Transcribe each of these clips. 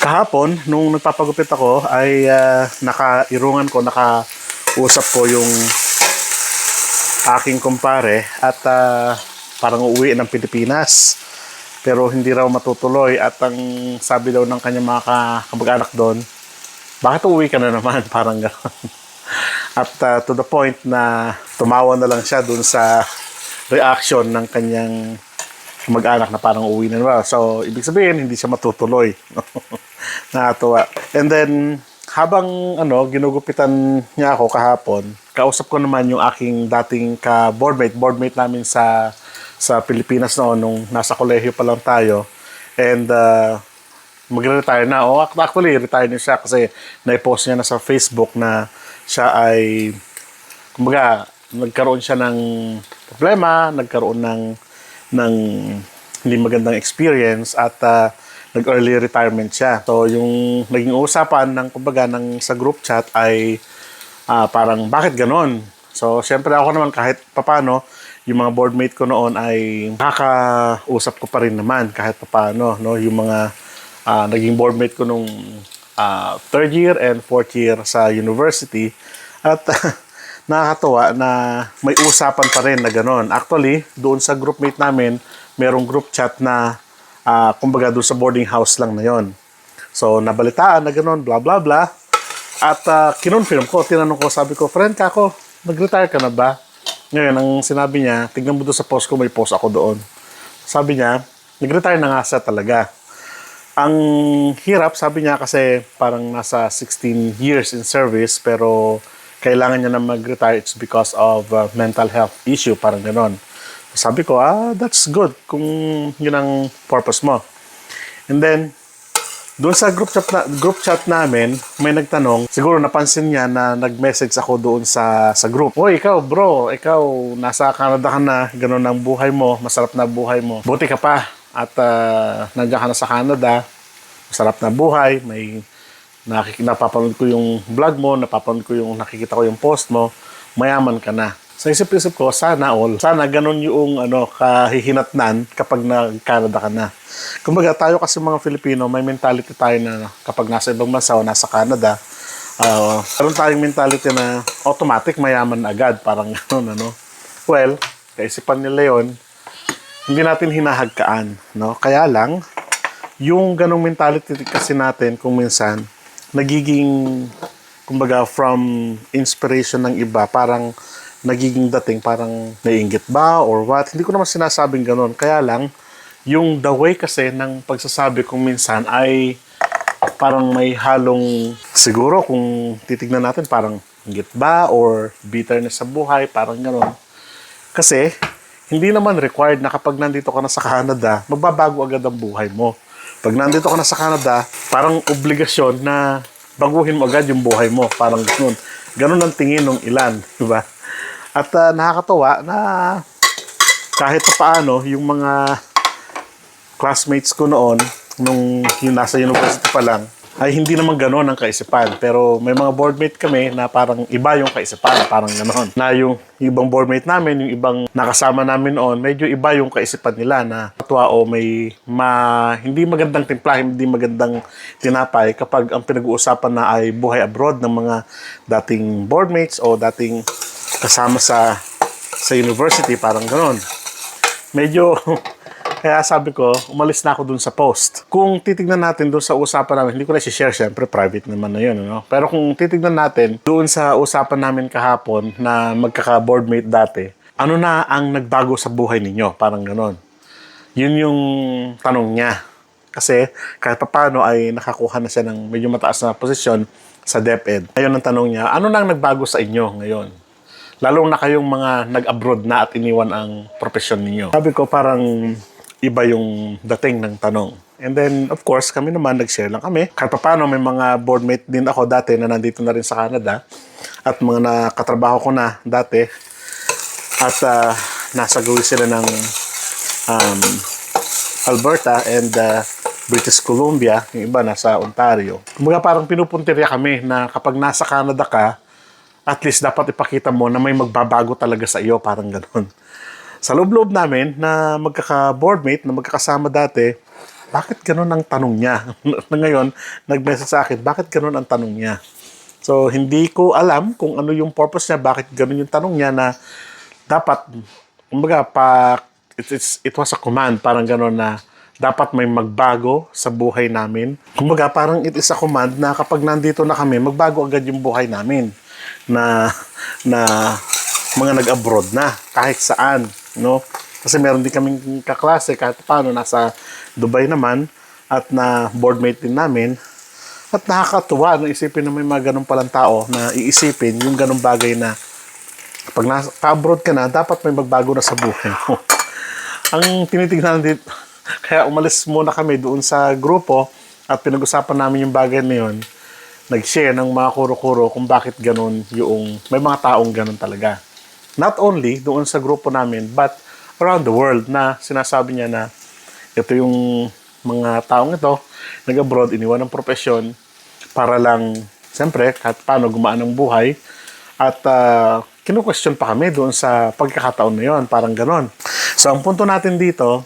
Kahapon, nung nagpapagupit ako, ay nakausap ko yung aking kumpare at parang uuwi ng Pilipinas. Pero hindi raw matutuloy at ang sabi daw ng kanyang mga kamag-anak doon, bakit uuwi ka na naman? Parang gano'n. At to the point na tumawa na lang siya doon sa reaction ng kanyang mag-anak na parang uwi na naman. So, ibig sabihin, hindi siya matutuloy. Nakatuwa. And then, habang ginugupitan niya ako kahapon, kausap ko naman yung aking dating boardmate namin sa Pilipinas noon, nung nasa kolehiyo pa lang tayo. And magre-retire na. O, actually, retire na siya kasi na-post niya na sa Facebook na siya ay, kumbaga, nagkaroon siya ng problema, nagkaroon ng hindi magandang experience at nag-early retirement siya. So, yung naging usapan ng kumbaga sa group chat ay parang bakit ganon? So, syempre ako naman kahit papano, yung mga boardmate ko noon ay nakakausap ko pa rin naman kahit papano, no? Yung mga naging boardmate ko nung third year and fourth year sa university at nakakatuwa na may usapan pa rin na gano'n. Actually, doon sa groupmate namin, merong group chat na kumbaga doon sa boarding house lang na yon. So, nabalitaan na gano'n, blah blah blah. At kinonfirm ko, tinanong ko, sabi ko, friend ka ako, nag-retire ka na ba? Ngayon, ang sinabi niya, tignan mo doon sa post ko, may post ako doon. Sabi niya, nag-retire na nga siya talaga. Ang hirap, sabi niya, kasi parang nasa 16 years in service, pero kailangan niya na mag-retire, it's because of mental health issue, parang ganon. Sabi ko, that's good kung yun ang purpose mo. And then, doon sa group chat namin, may nagtanong, siguro napansin niya na nag-message ako doon sa group. Oy, ikaw bro, ikaw nasa Canada ka na, ganon ang buhay mo, masarap na buhay mo. Buti ka pa at nandiyan ka na sa Canada, masarap na buhay, may napapanood ko yung vlog mo, nakikita ko yung post mo, mayaman ka na. Sa isip-isip ko, sana ganun yung kahihinatnan kapag nag-Canada ka na. Kumbaga, tayo kasi mga Filipino, may mentality tayo na kapag nasa ibang bansa o nasa Canada, meron tayong mentality na automatic mayaman agad, parang gano'n, Well, kaisipan nila yun, hindi natin hinahagkaan, no? Kaya lang, yung ganong mentality kasi natin kung minsan, nagiging, kumbaga, from inspiration ng iba, parang nagiging dating, parang naiinggit ba or what. Hindi ko naman sinasabing ganun. Kaya lang, yung the way kasi ng pagsasabi kung minsan ay parang may halong, siguro kung titignan natin, parang inggit ba or bitterness sa buhay, parang ganun. Kasi, hindi naman required na kapag nandito ka na sa Canada, magbabago agad ang buhay mo. Pag nandito ka na sa Canada, parang obligasyon na baguhin mo agad yung buhay mo. Parang ganun. Ganun ang tingin ng ilan. Diba? At nakakatawa na kahit paano, yung mga classmates ko noon, nung nasa university pa lang, ay hindi naman gano'n ang kaisipan. Pero may mga boardmate kami na parang iba yung kaisipan, parang gano'n. Na yung ibang boardmate namin, yung ibang nakasama namin noon, medyo iba yung kaisipan nila na patwa o may hindi magandang timpla, hindi magandang tinapay kapag ang pinag-uusapan na ay buhay abroad ng mga dating boardmates o dating kasama sa university, parang gano'n. Medyo kaya sabi ko, umalis na ako dun sa post. Kung titignan natin dun sa usapan namin, hindi ko na i-share, syempre private naman na yun. Pero kung titignan natin dun sa usapan namin kahapon na magkaka-boardmate dati, ano na ang nagbago sa buhay ninyo? Parang ganon. Yun yung tanong niya. Kasi kahit paano ay nakakuha na siya ng medyo mataas na posisyon sa DepEd. Ngayon ang tanong niya, ano na ang nagbago sa inyo ngayon? Lalong na kayong mga nag-abroad na at iniwan ang profesyon ninyo. Sabi ko parang iba yung dating ng tanong. And then, of course, kami naman, nag-share lang kami. Kahit pa paano, may mga boardmate din ako dati na nandito na rin sa Canada. At mga nakatrabaho ko na dati. At nasa gawin sila ng Alberta and British Columbia. Yung iba nasa Ontario. Kumbaga parang pinupuntirya kami na kapag nasa Canada ka, at least dapat ipakita mo na may magbabago talaga sa iyo. Parang ganun. Sa loob-loob namin na magkaka-boardmate, na magkakasama dati, bakit ganun ang tanong niya? Ngayon, nag-message sa akin, bakit ganun ang tanong niya? So, hindi ko alam kung ano yung purpose niya, bakit ganun yung tanong niya na dapat, kumbaga, it was a command, parang ganun na dapat may magbago sa buhay namin. Kumbaga, parang it is a command na kapag nandito na kami, magbago agad yung buhay namin. Na mga nag-abroad na, kahit saan, no? Kasi meron din kaming kaklase, kahit paano, nasa Dubai naman, at na boardmate din namin. At nakakatuwa na isipin na may mga ganun palang tao na iisipin yung ganung bagay na pag naka-abroad ka na, dapat may magbago na sa buhay mo. Ang tinitignan dito, kaya umalis muna kami doon sa grupo at pinag-usapan namin yung bagay na yun. Nag-share ng mga kuro-kuro kung bakit ganun yung, may mga taong ganun talaga. Not only doon sa grupo namin, but around the world na sinasabi niya na ito yung mga taong ito, nag-abroad, iniwan ng profesyon para lang, siyempre, kahit paano gumaan ang buhay. At kinu-question pa kami doon sa pagkakataon na yun, parang ganon. So, ang punto natin dito,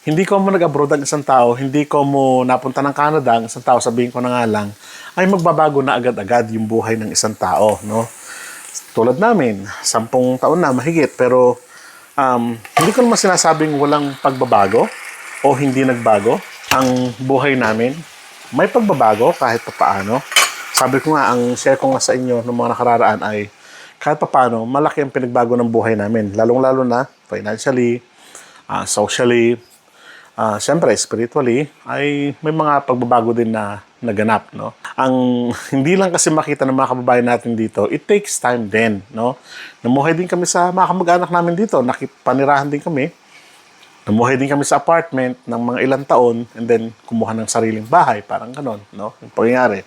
hindi ko mo nag-abroad ang isang tao, hindi ko mo napunta ng Canada ang isang tao, sabihin ko na nga lang, ay magbabago na agad-agad yung buhay ng isang tao, no? Tulad namin, 10 taon na mahigit, pero hindi ko naman sinasabing walang pagbabago o hindi nagbago ang buhay namin. May pagbabago kahit papaano. Sabi ko nga, ang share ko nga sa inyo ng mga nakararaan ay kahit papaano, malaki ang pinagbago ng buhay namin. Lalong-lalo na financially, socially, siyempre spiritually, ay may mga pagbabago din na naganap, no? Ang hindi lang kasi makita ng mga kababayan natin dito, it takes time din, no? Namuhay din kami sa mga kamag-anak namin dito, nakipanirahan din kami. Namuhay din kami sa apartment ng mga ilang taon and then kumuha ng sariling bahay, parang ganon, no? Yung pangyayari.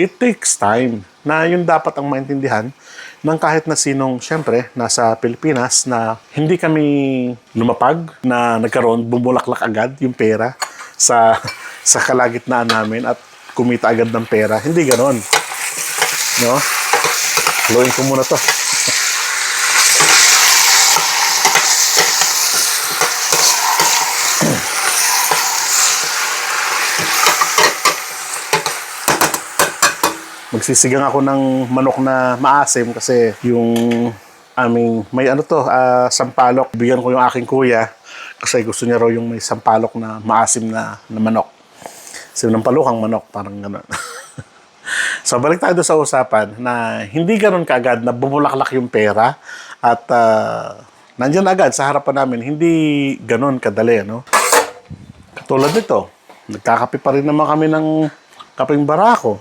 It takes time na yun dapat ang maintindihan ng kahit na sinong, syempre, nasa Pilipinas na hindi kami lumapag na nagkaroon, bumulaklak agad yung pera sa kalagitnaan namin at kumita agad ng pera. Hindi ganon. No? Haluin ko muna to. Magsisigang ako ng manok na maasim kasi yung aming may sampalok. Bigyan ko yung aking kuya kasi gusto niya raw yung may sampalok na maasim na manok. Sinampalukang manok, parang gano'n. So, balik tayo doon sa usapan na hindi gano'n kaagad na bumulaklak yung pera at nandyan agad sa harapan namin. Hindi gano'n kadali, no? Katulad nito, nagkakape pa rin naman kami ng kapeng barako.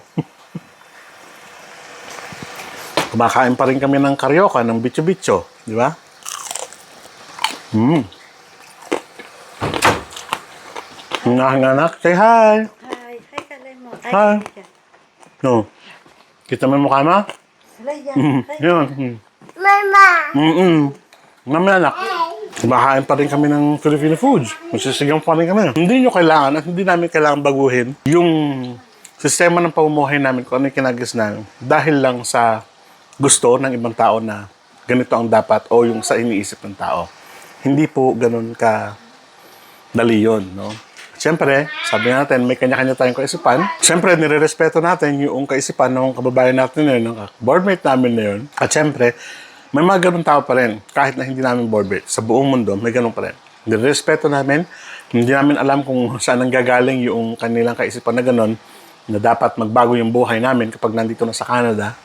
Kumakain pa rin kami ng karyoka, ng bitcho-bitcho. Di ba? Anak, say hi! Hi, hi kalay mo. Hi. No. Kita mo yung mukha mo? Kalay yan. Yun. Mama! Namin anak. Kumakain pa rin kami ng Filipino foods. Magsisigang pa rin kami. Hindi nyo kailangan at hindi namin kailangan baguhin yung sistema ng pamumuhay namin kung ano yung kinagis namin dahil lang sa gusto ng ibang tao na ganito ang dapat o yung sa iniisip ng tao. Hindi po ganun ka dali yun, no? Siyempre, sabi natin, may kanya-kanya tayong kaisipan. Siyempre, nire-respeto natin yung kaisipan ng kababayan natin na yun, ng boardmate namin na yun. At siyempre, may mga ganun tao pa rin, kahit na hindi namin boardmate. Sa buong mundo, may ganun pa rin. Nire-respeto namin, hindi namin alam kung saan nanggagaling yung kanilang kaisipan na ganun, na dapat magbago yung buhay namin kapag nandito na sa Canada.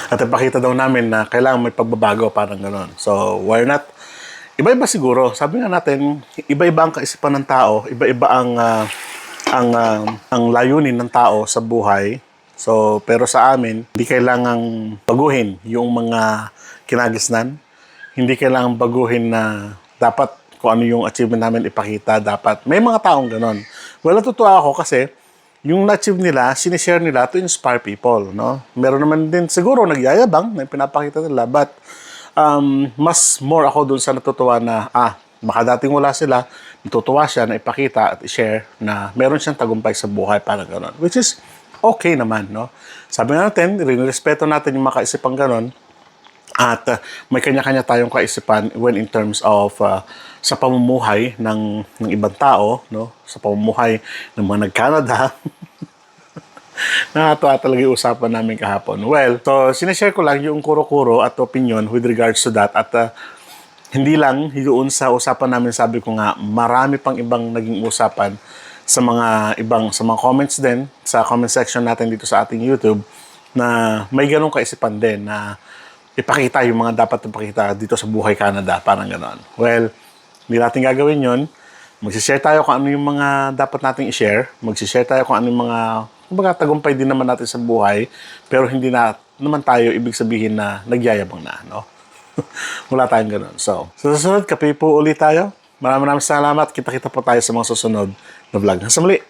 At ipakita daw namin na kailangan may pagbabago, parang gano'n. So, why not? Iba-iba siguro. Sabi nga natin, iba-iba ang kaisipan ng tao, iba-iba ang layunin ng tao sa buhay. So, pero sa amin, hindi kailangang baguhin yung mga kinagisnan. Hindi kailangang baguhin na dapat kung ano yung achievement namin ipakita, dapat. May mga taong gano'n. Well, natutuwa ako kasi yung na-achieve nila, sinishare nila to inspire people, no? Meron naman din siguro nagyayabang na pinapakita nila, but mas more ako dun sa natutuwa na, baka dating wala sila, natutuwa siya na ipakita at i-share na meron siyang tagumpay sa buhay, parang gano'n. Which is okay naman, no? Sabi natin, rin-respeto natin yung mga kaisipang gano'n, At may kanya-kanya tayong kaisipan when in terms of sa pamumuhay ng ibang tao, no? Sa pamumuhay ng mga nag-Canada. Nakakatuwa talaga yung usapan namin kahapon. Well, so sinashare ko lang yung kuro-kuro at opinion with regards to that. At hindi lang yun sa usapan namin, sabi ko nga, marami pang ibang naging usapan sa mga comments din, sa comment section natin dito sa ating YouTube, na may ganong kaisipan din na ipakita yung mga dapat ipakita dito sa Buhay Canada, parang ganon. Well, hindi natin gagawin yon. Magsishare tayo kung ano yung mga dapat nating i-share. Magsishare tayo kung ano yung mga, kumbaga, tagumpay din naman natin sa buhay, pero hindi na naman tayo ibig sabihin na nagyayabang na, no? Wala tayong ganon. So, sa susunod, kape po ulit tayo. Maraming salamat. Kita-kita po tayo sa mga susunod na vlog. Hanggang sa muli.